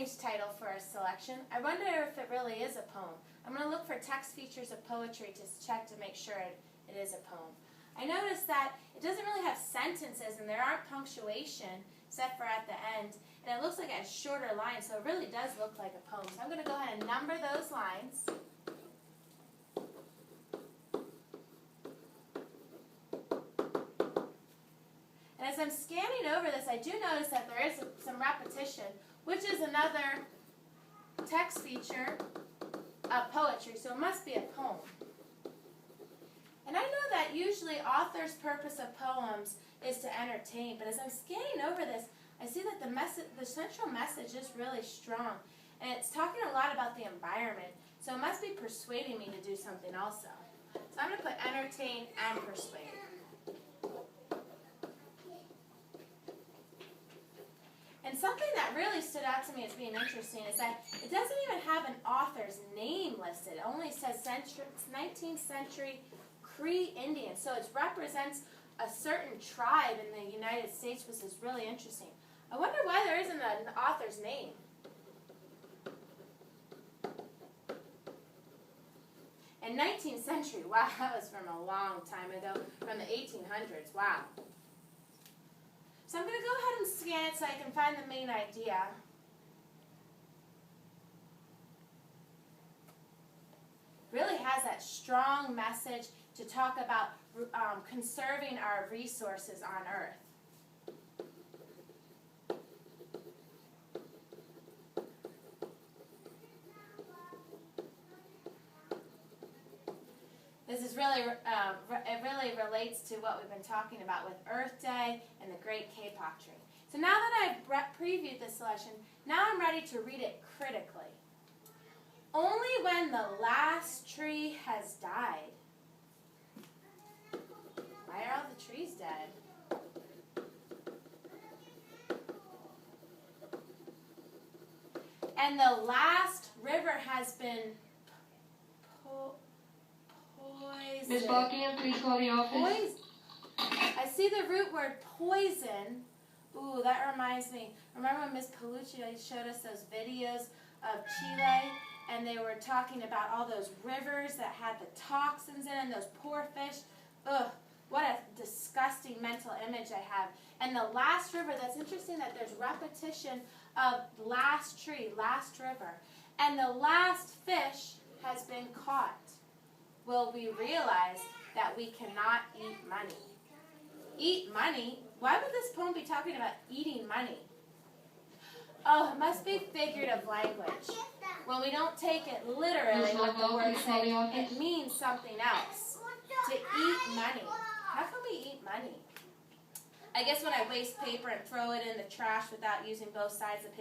strange title for a selection. I wonder if it really is a poem. I'm going to look for text features of poetry to check to make sure it is a poem. I noticed that it doesn't really have sentences and there aren't punctuation except for at the end. And it looks like it has shorter lines, so it really does look like a poem. So I'm going to go ahead and number those lines. And as I'm scanning over this, I do notice that there is some repetition, which is another text feature of poetry, so it must be a poem. And I know that usually author's purpose of poems is to entertain, but as I'm scanning over this, I see that the central message is really strong, and it's talking a lot about the environment, so it must be persuading me to do something also. So I'm going to put entertain and persuade. And something that really stood out to me as being interesting is that it doesn't even have an author's name listed. It only says 19th century Cree Indian. So it represents a certain tribe in the United States, which is really interesting. I wonder why there isn't an author's name. And 19th century, wow, that was from a long time ago, from the 1800s, wow. So I'm going to go ahead and scan it so I can find the main idea. Really has that strong message to talk about conserving our resources on Earth. This is really, it really relates to what we've been talking about with Earth Day and the Great Kapok Tree. So now that I've previewed this selection, now I'm ready to read it critically. Only when the last tree has died. Why are all the trees dead? And the last river has been poison. Miss Buckingham, please call the office. I see the root word poison. Ooh, that reminds me. Remember when Miss Palucci showed us those videos of Chile, and they were talking about all those rivers that had the toxins in them, those poor fish? Ugh, what a disgusting mental image I have. And the last river, that's interesting that there's repetition of last tree, last river. And the last fish has been caught. Will we realize that we cannot eat money? Eat money? Why would this poem be talking about eating money? Oh, it must be figurative language. When we don't take it literally, what the word says, it means something else. To eat money. How can we eat money? I guess when I waste paper and throw it in the trash without using both sides of the paper,